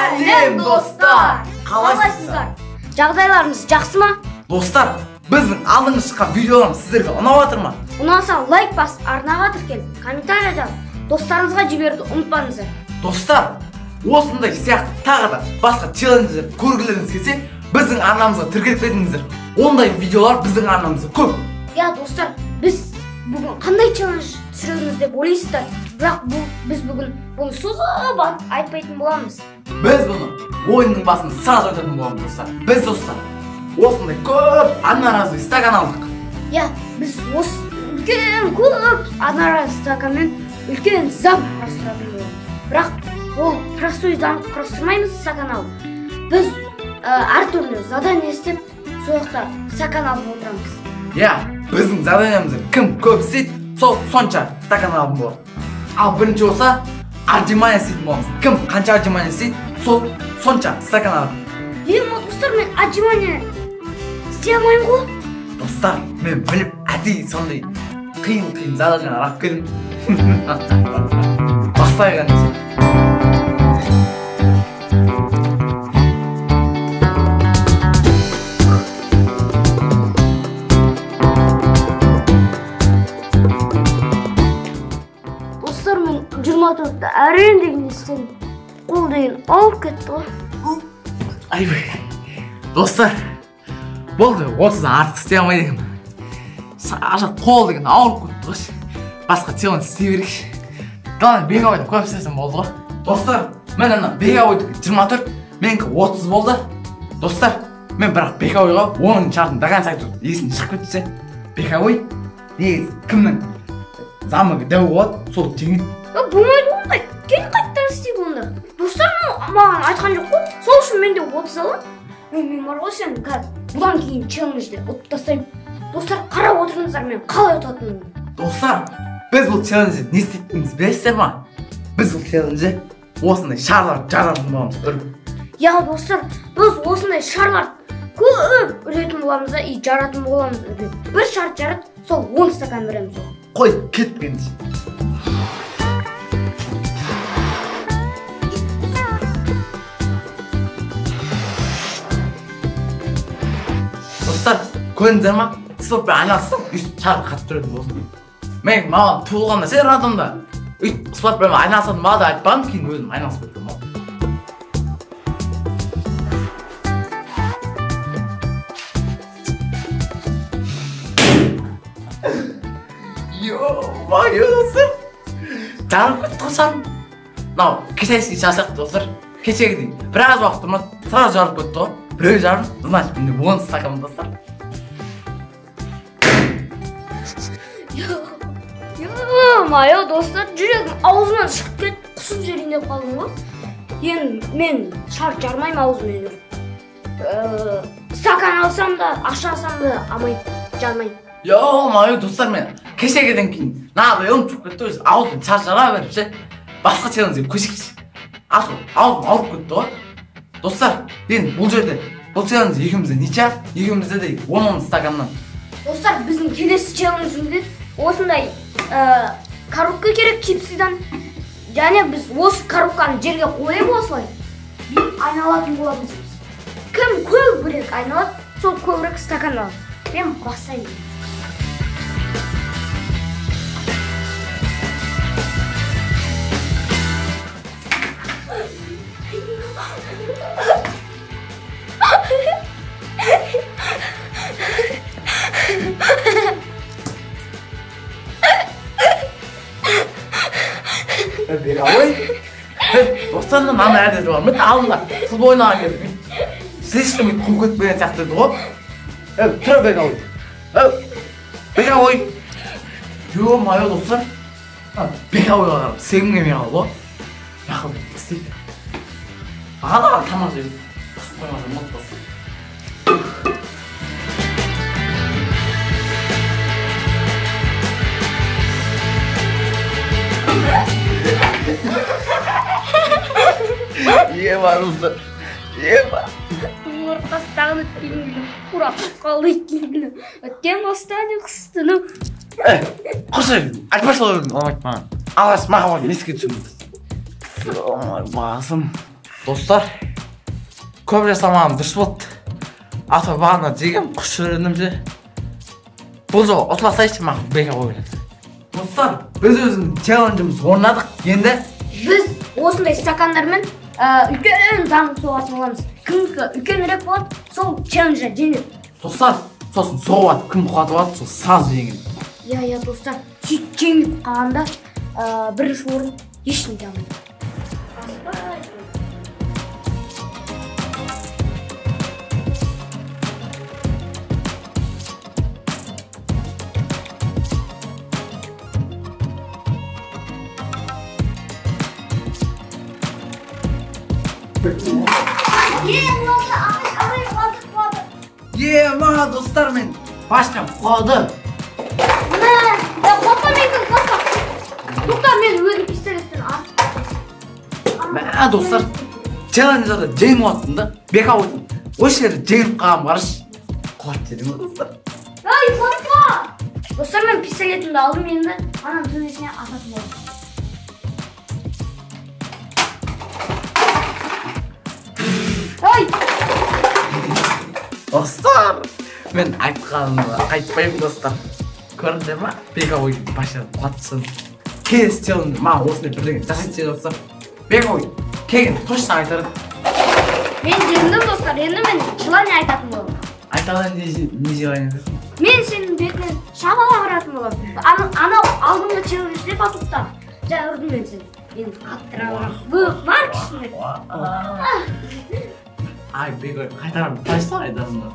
Сәлем достар. Қалайсыздар? Жағдайларыңыз жақсы ма? Достар, біздің алдыңғы шыққан видеоларымыз сіздерге ұнап жатыр ма? Ұнаса лайк басып, арнаға тіркеліп, комментарий жазып, достарыңызға жіберуді ұмытпаңыздар. Достар, осындай сияқты тағы да басқа челлендждер көргілеріңіз келсе, біздің арнамызға тіркеліп кетіңіздер. Ондай видеолар біздің арнамызда көп. Я достар, біз бүгін қандай челлендж түсіреміз деп ойлайсыздар? Бірақ біз бүгін бұны созып айтпайтын боламыз. Біз бұны ойынның басында сразу айтатын боламыз достар. Біз достар, осындай көп одноразовый стакан алдық. Я, біз осы үлкен көп одноразовый стаканмен үлкен зам құрастыратын боламыз. Бірақ ол простой зам құрастырмаймыз стакан алып. Біз әртүрлі задание істеп, сояқта стакан алып отырамыз. Я, біздің заданиямызды кім көп істейді, сонша стакан алып болады. Ал бірінші болса, отжимание істейтін боламыз. Кім қанша отжимание істейді, сонша стакан алып. Достар, мен отжимание істей алмаймын ғой. Достар, мен біліп әдейі сондай қиын задание алып келдім. Бастайық ендеше. Достар, мен 24-те әрен деген істен қол деген алып кетті ғой. Айбай, достар, болды, 30-дан артық істей алмайды екенмін. Қол деген ауырып кетті ғой. Басқа челлендж істей берейікші. Главное, беговойды көп істесем болды ғой. Достар, мен ана беговойды 24, менікі 30 болды. Достар, мен бірақ беговойға 10 шартын до конца айтып есім шығып кетсе, беговой негізі кімнің замығы дәу болады, сол жеңеді. Болмайды ондай. Кейін қайттан істейді онда. Достар, маған айтқан жоқ қой. Сол үшін мен де 30 аламын. Мен бар ғой сен бұдан кейін челленджді ұтып тастаймын. Достар, қарап отырыңыздар мен қалай ұтатынымды. Достар, біз бұл челленджді не істейтінімізді білесіздер ма? Біз бұл челленджді осындай шарлар жаратын боламыз үріп. Я, достар, біз осындай шарлар көп үретін боламыз да, жаратын боламыз үріп. Бір шар жарып, сол 10 стакан береміз. Қой, кетіп ендеше. Достар, көрдіңіздер ма? Спортпен айналыссам, өйстіп шар қатып тұратын болсын. Мен маған туылғанда сен радымда өйтіп спортпен айналысатын маған да айтпадым, кейін өзім айналысып кеттім. Йо-майо достар, жарып кетті ғой шарым. Мынау китайский шар сияқты достар. Кешегі дейін біраз уақыт тұрмады, сразу жарып кетті ғой. Біреу жарым, значит менде 10 стакан достар. Йо-майо достар, жүрегім аузымнан шығып кетіп, құсып жіберейін деп қалдым ғой. Енді мен шар жармаймын аузыммен жүріп. Стакан алсам да, ақша алсам да жармаймын. Йо-майо достар, мен кешегіден кейін нағдай ұмытып кетті өзі, аузым шар жара беріп ше, басқа челленджге көшейікші. Аузым ауырып кетті ғой. Достар, енді бұл жерде, бұл челлендж екеумізде неча, екеумізде де 10 стаканнан. Достар, біздің келесі челленджімізде осындай коробка керек чипсидан. Және біз осы коробканы жерге қойып осылай айналатын боламыз. Кім көбірек айналады, сол көбірек стакан алады. Мен бастаймын. Беговой? Достар, мынаны әдеті бар. Мен алдында футбол ойнаған кезде слишком қуып кетпеген сияқты еді ғой. Тұра беговой. Беговой. Йо-майо достар. Беговойға қарап sevgim келмей қалды ғой. Яқын істейді. Ағадағы тамақ жейді. Қысып қоймаса ұмытпасын. Ема достар, ема. Ортастағын өткенімді құрап қалды екенімді. Өткен бастан ұқыстыным. Қоша, айтпашылығын алмайды маған. Алғаш маған еске түсірді. Басым. Dostlar, көп жасамағаным дұрыс болды. Ата бағана жеген құс жүргенімше бұл жолы ұтыласайшы маған бекер қойылады. Достар, біз өзіміздің челленджіміз орнадық. Енді біз осындай стакандармен үлкен заң соғатын боламыз. Кімдікі үлкенірек болады, сол челленджді жеңеді. достар, сосын соғады, кім құлатып алады, сол саз жеңеді. Иә, достар, сөйтіп жеңіп қалғанда бірінші орын ешкім де алмайды. Маған достар, мен башкам құлады. Қорқа менің, қорқа. Тоқта, мен өзім пистолеттен Достар, челленджді жеңіп отырдым да, бека ойдым. Осы жерде жеңіп қалғанмын, қарашы. Құлады дедім ғой, достар. Қорқа! Достар, мен пистолетімді алдым, енді анам төбесіне ататын болдым. Достар, мен айтқанымды айтпаймын, достар. Көрдіңдер ма? Бека ойдым, башкам құлатсын. Келесі челленджді маған осындай бірдеңе жасайтын достар. Бека ойдым, келген точно айтарым. Мен жеңдім, достар, енді мен желание айтатын болдым. Айтадан не желание айтасың? Мен сенің бетінен шабала баратын болдым. Анау алдыңғы челленджде батутта. Жаңа ұрдым мен сені. Енді қаттыра барам. Бұл бар кішкене. Ай, бека ойдым, қайтарам, точно айтарым да.